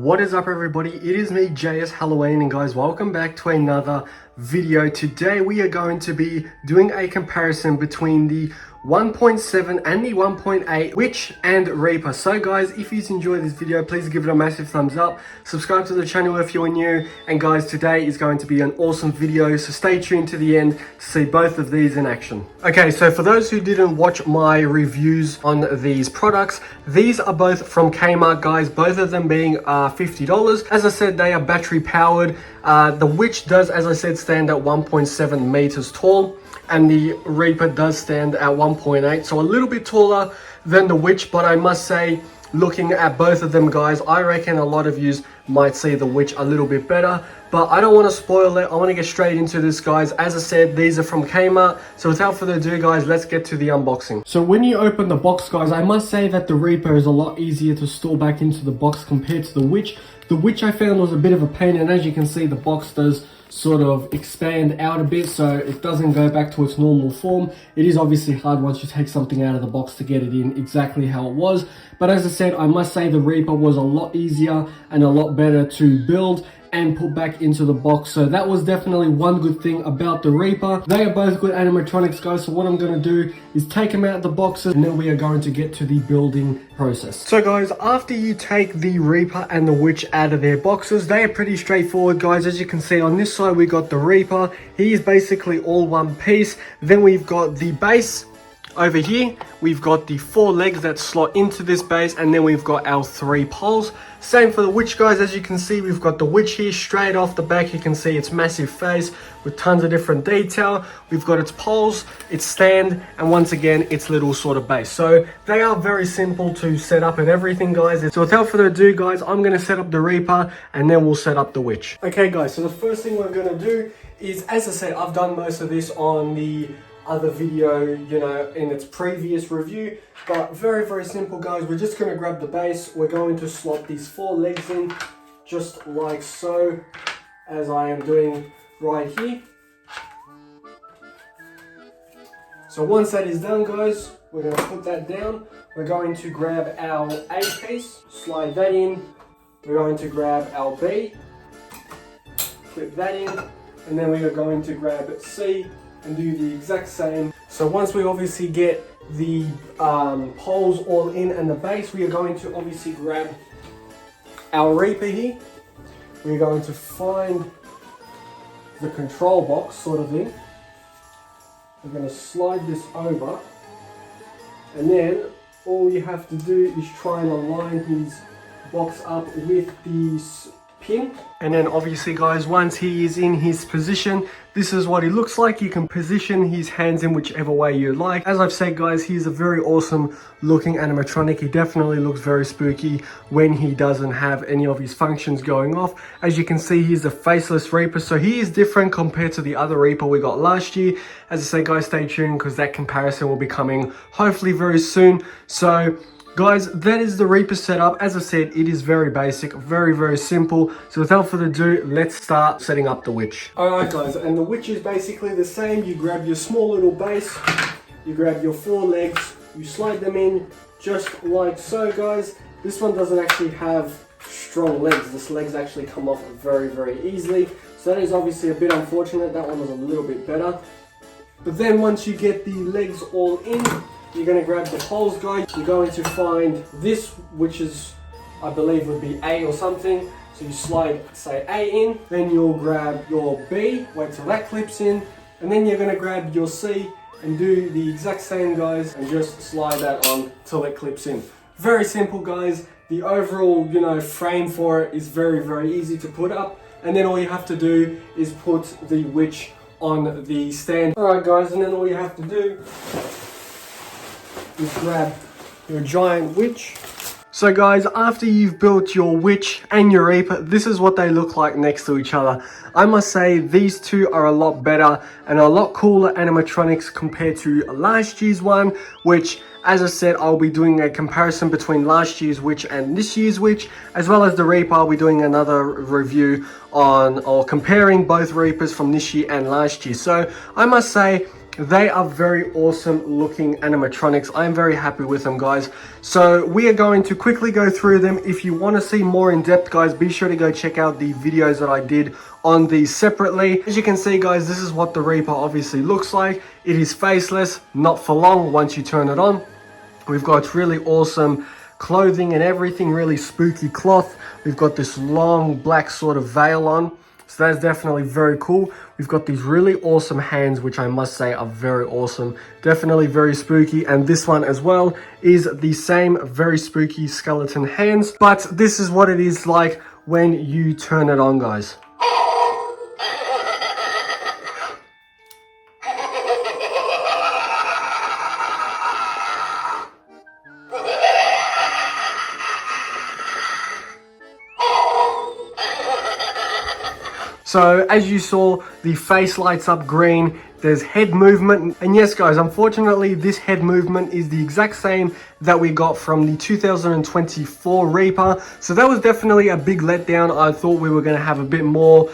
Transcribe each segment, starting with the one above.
What is up, everybody? It is me, JS Halloween, and guys, welcome back to another video. Today we are going to be doing a comparison between the 1.7 and the 1.8 Witch and Reaper. So guys, if you enjoyed this video, please give it a massive thumbs up, subscribe to the channel if you're new, and guys, today is going to be an awesome video, so stay tuned to the end to see both of these in action. Okay, so for those who didn't watch my reviews on these products, these are both from Kmart, guys, both of them being $50. As I said, they are battery powered. The Witch does, as I said, stand at 1.7 meters tall, and the Reaper does stand at 1.8, so a little bit taller than the Witch. But I must say, looking at both of them, guys, I reckon a lot of you might see the Witch a little bit better, but I don't want to spoil it. I want to get straight into this, guys. As I said, these are from Kmart, so without further ado, guys, let's get to the unboxing. So when you open the box, guys, I must say that the Reaper is a lot easier to store back into the box compared to the Witch. The Witch I found was a bit of a pain, and as you can see, the box does sort of expand out a bit, so it doesn't go back to its normal form. It is obviously hard once you take something out of the box to get it in exactly how it was, but as I said, I must say the Reaper was a lot easier and a lot better to build and put back into the box. So that was definitely one good thing about the Reaper. They are both good animatronics, guys, so what I'm going to do is take them out of the boxes, and then we are going to get to the building process. So guys, after you take the Reaper and the Witch out of their boxes, they are pretty straightforward, guys. As you can see on this side, we got the Reaper. He is basically all one piece. Then we've got the base. Over here, we've got the 4 legs that slot into this base, and then we've got our 3 poles. Same for the Witch, guys. As you can see, we've got the Witch here straight off the back. You can see its massive face with tons of different detail. We've got its poles, its stand, and once again, its little sort of base. So they are very simple to set up and everything, guys. So without further ado, guys, I'm going to set up the Reaper, and then we'll set up the Witch. Okay, guys, so the first thing we're going to do is, as I said, I've done most of this on the other video, you know, in its previous review, but very simple, guys. We're just going to grab the base. We're going to slot these 4 legs in just like so, as I am doing right here. So once that is done, guys, we're going to put that down. We're going to grab our A piece, slide that in. We're going to grab our B, clip that in, and then we are going to grab C and do the exact same. So once we obviously get the poles all in and the base, we are going to obviously grab our Reaper here. We're going to find the control box sort of thing. We're going to slide this over, and then all you have to do is try and align his box up with the pin. And then obviously, guys, once he is in his position, this is what he looks like. You can position his hands in whichever way you like. As I've said, guys, he's a very awesome looking animatronic. He definitely looks very spooky when he doesn't have any of his functions going off. As you can see, he's a faceless Reaper, so he is different compared to the other Reaper we got last year. As I say, guys, stay tuned because that comparison will be coming hopefully very soon. So guys, that is the Reaper setup. As I said, it is very basic, very simple. So without further ado, let's start setting up the Witch. Alright, guys, and the Witch is basically the same. You grab your small little base, you grab your 4 legs, you slide them in just like so, guys. This one doesn't actually have strong legs. This legs actually come off very easily. So that is obviously a bit unfortunate. That one was a little bit better. But then once you get the legs all in, you're going to grab the poles, guys. You're going to find this, which is, I believe, would be A or something. So you slide, say, A in. Then you'll grab your B, wait till that clips in. And then you're going to grab your C and do the exact same, guys, and just slide that on till it clips in. Very simple, guys. The overall, you know, frame for it is very easy to put up. And then all you have to do is put the Witch on the stand. Alright, guys, and then all you have to do is grab your giant Witch. So guys, after you've built your Witch and your Reaper, this is what they look like next to each other. I must say these two are a lot better and a lot cooler animatronics compared to last year's one, which, as I said, I'll be doing a comparison between last year's Witch and this year's Witch, as well as the Reaper. I'll be doing another review on, or comparing both Reapers from this year and last year. So I must say, They are very awesome looking animatronics. I am very happy with them, guys. So we are going to quickly go through them. If you want to see more in depth, guys, be sure to go check out the videos that I did on these separately. As you can see, guys, this is what the Reaper obviously looks like. It is faceless, not for long once you turn it on. We've got really awesome clothing and everything, really spooky cloth. We've got this long black sort of veil on. So that's definitely very cool. We've got these really awesome hands, which I must say are very awesome. Definitely very spooky. And this one as well is the same very spooky skeleton hands. But this is what it is like when you turn it on, guys. So as you saw, the face lights up green, there's head movement, and yes guys, unfortunately this head movement is the exact same that we got from the 2024 Reaper. So that was definitely a big letdown. I thought we were going to have a bit more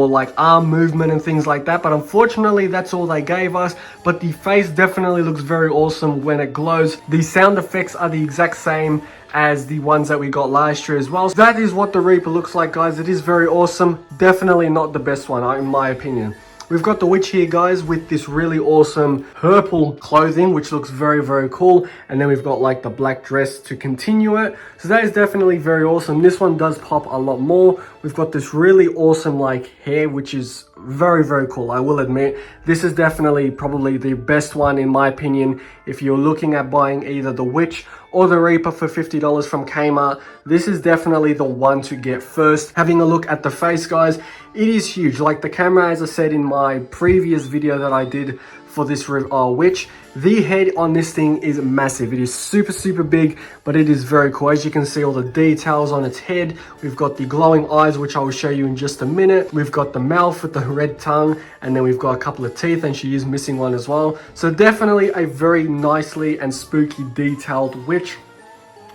like arm movement and things like that, but unfortunately that's all they gave us. But the face definitely looks very awesome when it glows. The sound effects are the exact same as the ones that we got last year as well. So that is what the Reaper looks like, guys. It is very awesome. Definitely not the best one, in my opinion. We've got the witch here, guys, with this really awesome purple clothing, which looks very, very cool. And then we've got like the black dress to continue it. So that is definitely very awesome. This one does pop a lot more. We've got this really awesome like hair, which is very, very cool. I will admit, this is definitely probably the best one in my opinion. If you're looking at buying either the witch or the Reaper for $50 from Kmart, this is definitely the one to get first. Having a look at the face, guys, it is huge. Like the camera, as I said in my previous video that I did for this witch, the head on this thing is massive. It is super, super big, but it is very cool. As you can see, all the details on its head. We've got the glowing eyes, which I will show you in just a minute. We've got the mouth with the red tongue, and then we've got a couple of teeth, and she is missing one as well. So definitely a very nicely and spooky detailed witch.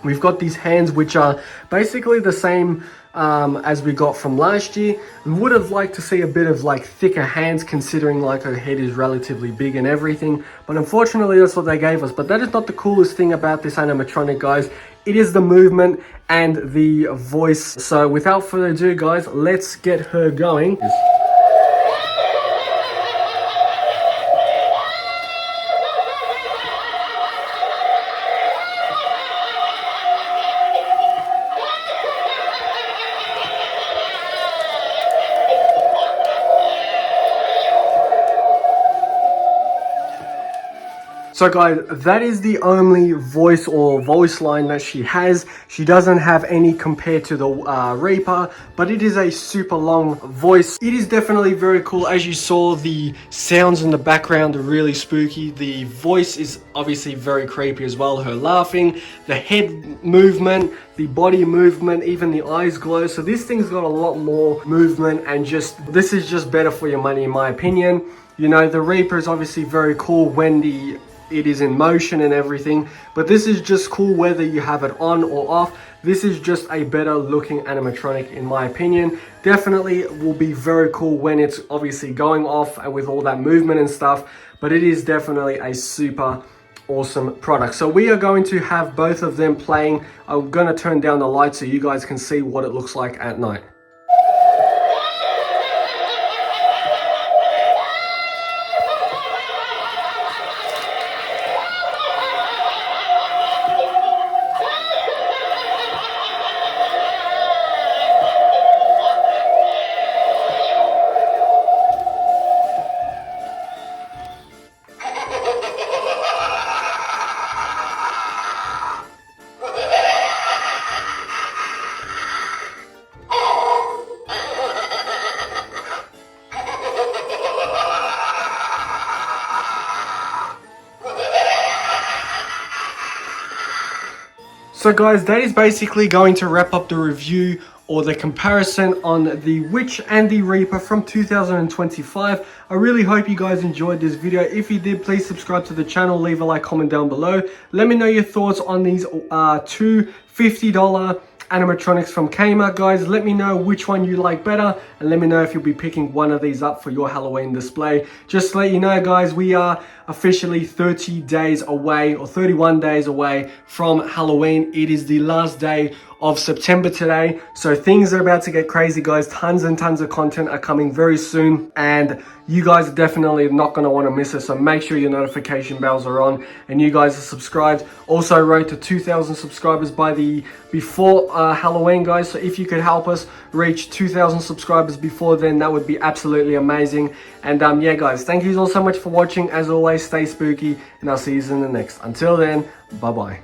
We've got these hands, which are basically the same as we got from last year. We would have liked to see a bit of like thicker hands, considering like her head is relatively big and everything, but unfortunately that's what they gave us. But that is not the coolest thing about this animatronic, guys. It is the movement and the voice. So without further ado, guys, let's get her going. So guys, that is the only voice line that she has. She doesn't have any compared to the Reaper, but it is a super long voice. It is definitely very cool. As you saw, the sounds in the background are really spooky. The voice is obviously very creepy as well. Her laughing, the head movement, the body movement, even the eyes glow. So this thing's got a lot more movement, and this is just better for your money in my opinion. You know, the Reaper is obviously very cool when it is in motion and everything, but this is just cool whether you have it on or off. This is just a better looking animatronic in my opinion. Definitely will be very cool when it's obviously going off and with all that movement and stuff, but it is definitely a super awesome product. So we are going to have both of them playing. I'm going to turn down the light so you guys can see what it looks like at night. So guys, that is basically going to wrap up the review or the comparison on the Witch and the Reaper from 2025. I really hope you guys enjoyed this video. If you did, please subscribe to the channel, leave a like, comment down below. Let me know your thoughts on these two $50 animatronics from Kmart, guys. Let me know which one you like better, and let me know if you'll be picking one of these up for your Halloween display. Just to let you know, guys, we are officially 30 days away, or 31 days away from Halloween. It is the last day of September today, so things are about to get crazy, guys. Tons and tons of content are coming very soon, and you guys are definitely not going to want to miss it. So make sure your notification bells are on and you guys are subscribed. Also, road to 2,000 subscribers before Halloween, guys. So if you could help us reach 2,000 subscribers before then, that would be absolutely amazing. And yeah, guys, thank you all so much for watching. As always, stay spooky, and I'll see you in the next. Until then, bye bye.